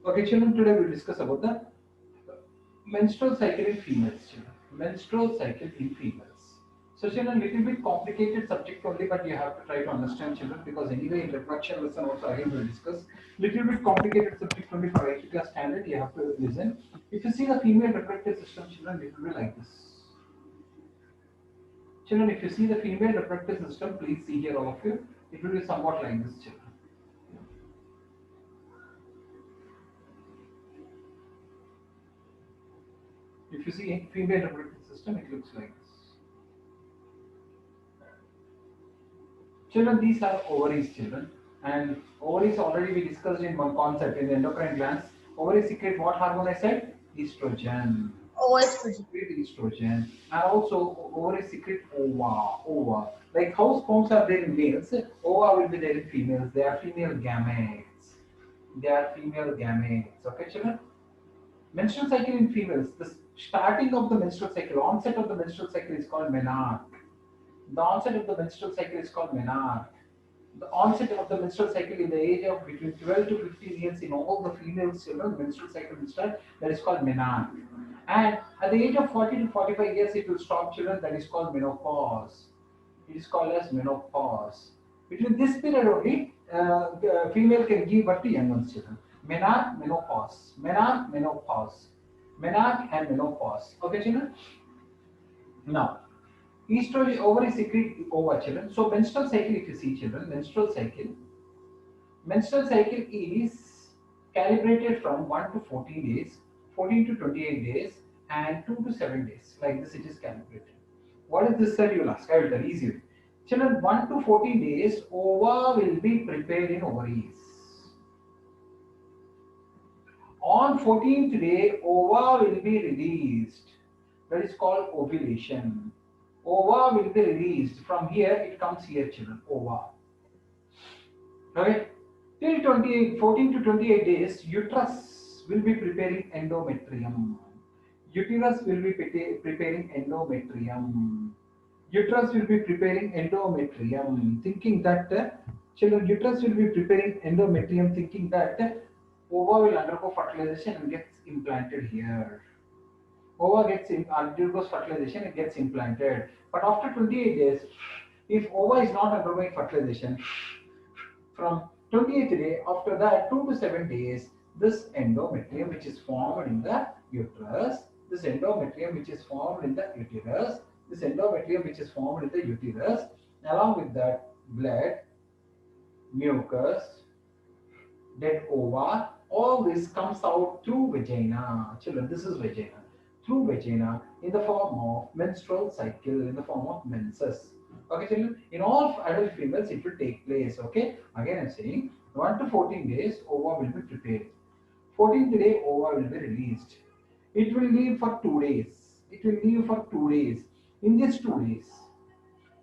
Okay, children, today we'll discuss about the menstrual cycle in females. Children. Menstrual cycle in females. So, children, little bit complicated subject only, but you have to try to understand, children, because anyway in reproduction lesson also again we'll discuss little bit complicated subject only for 8th class standard. You have to listen. If you see the female reproductive system, children, it will be like this. Children, if you see the female reproductive system, please see here all of you. It will be somewhat like this, children. If you see a female reproductive system, it looks like this. Children, these are ovaries, children. And ovaries already we discussed in one concept in the endocrine glands. Ovaries secrete what hormone I said? Estrogen. OS Secrete estrogen. And also ovaries secrete ova. Like how sperms are there in males, ova will be there in females. They are female gametes. They are female gametes. Okay, children? Menstrual cycle in females. The starting of the menstrual cycle, onset of the menstrual cycle is called menarche. The onset of the menstrual cycle is called menarche. The onset of the menstrual cycle in the age of between 12 to 15 years in all the female children, menstrual cycle will start. That is called menarche. And at the age of 40 to 45 years, it will stop children. That is called menopause. It is called as menopause. Between this period only, the female can give birth to young ones children. Menarche, menopause. Menarche, menopause. Menarche and menopause. Okay, children? Now, estrogen ovary secrete ova children. So menstrual cycle, if you see children, menstrual cycle is calibrated from 1 to 14 days, 14 to 28 days, and 2 to 7 days. Like this, it is calibrated. What is this, sir? You'll ask. I will tell easy. Children, 1 to 14 days, ova will be prepared in ovaries. On 14th day, ova will be released. That is called ovulation. Ova will be released. From here, it comes here, children. Ova. Okay? Till 28, 14 to 28 days, uterus will be preparing endometrium. Uterus will be preparing endometrium. Uterus will be preparing endometrium, thinking that children, uterus will be preparing endometrium, thinking that ova will undergo fertilization and gets implanted here. Ova gets undergoes fertilization, it gets implanted. But after 28 days, if ova is not undergoing fertilization, from 28th day, after that 2 to 7 days, this endometrium which is formed in the uterus, this endometrium which is formed in the uterus, this endometrium which is formed in the uterus, along with that blood, mucus, dead ova, all this comes out through vagina. Children, this is vagina. Through vagina in the form of menstrual cycle, in the form of menses. Okay, children, in all adult females, it will take place. Okay, again I'm saying 1 to 14 days, ova will be prepared. 14th day, ova will be released. It will leave for 2 days. It will leave for 2 days. In these 2 days,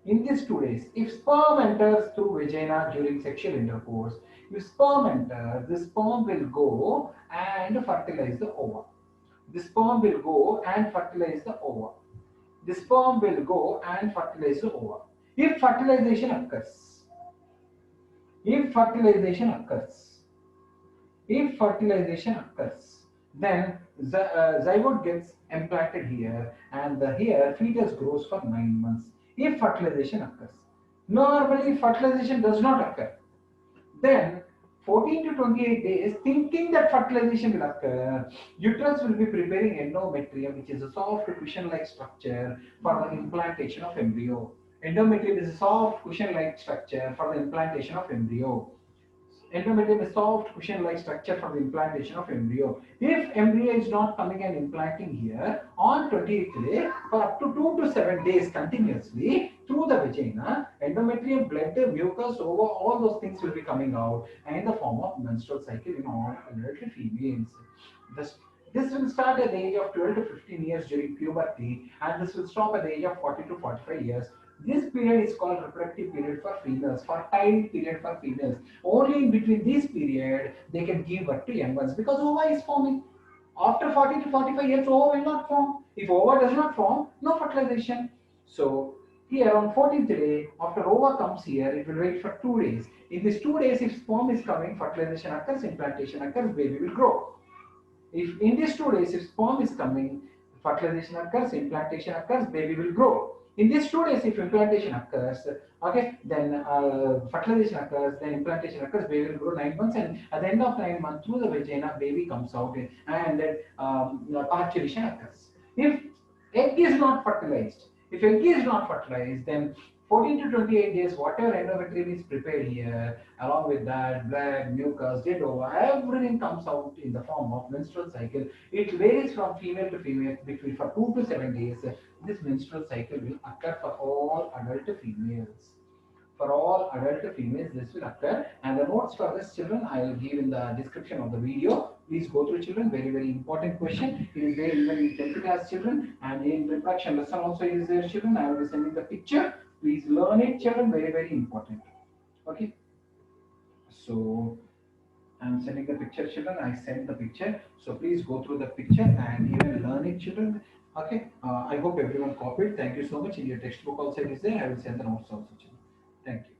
in these 2 days, if sperm enters through vagina during sexual intercourse, if sperm enters, the sperm will go and fertilize the ova. The sperm will go and fertilize the ova. The sperm will go and fertilize the ova. If fertilization occurs, if fertilization occurs, if fertilization occurs, then the zygote gets implanted here, and the here fetus grows for 9 months. If fertilization occurs, normally fertilization does not occur. Then 14 to 28 days, thinking that fertilization will occur, uterus will be preparing endometrium, which is a soft cushion-like structure for the implantation of embryo. Endometrium is a soft cushion-like structure for the implantation of embryo. Endometrium is soft cushion-like structure for the implantation of embryo. If embryo is not coming and implanting here on 28th day for up to 2 to 7 days continuously through the vagina, endometrium, blood, mucus, ova, all those things will be coming out in the form of menstrual cycle in all adult females. This, this will start at the age of 12 to 15 years during puberty, and this will stop at the age of 40 to 45 years. This period is called reproductive period for females, fertile period for females. Only in between this period they can give birth to young ones because ova is forming. After 40 to 45 years, ova will not form. If ova does not form, no fertilization. So Here on 14th day, after ova comes here, it will wait for 2 days. In these 2 days, if sperm is coming, fertilization occurs, implantation occurs, baby will grow. If in these 2 days, if sperm is coming, fertilization occurs, implantation occurs, baby will grow. In these 2 days, if implantation occurs, okay, then fertilization occurs, then implantation occurs, baby will grow 9 months, and at the end of 9 months, through the vagina, baby comes out, and then parturition occurs. If egg is not fertilized, if egg is not fertilized, then 14 to 28 days, whatever endometrium is prepared here, along with that, blood, mucus, dead ova, everything comes out in the form of menstrual cycle. It varies from female to female between for 2 to 7 days. This menstrual cycle will occur for all adult females. For all adult females, this will occur. And the notes for this children, I will give in the description of the video. Please go through children. Very, very important question. It is there even in 10th class children. And in reproduction lesson also is there children. I will be sending the picture. Please learn it children. Very, very important. Okay. So I'm sending the picture children. I sent the picture. So please go through the picture and even learn it children. Okay. I hope everyone copied. Thank you so much. In your textbook also it is there. I will send the notes also children. Thank you.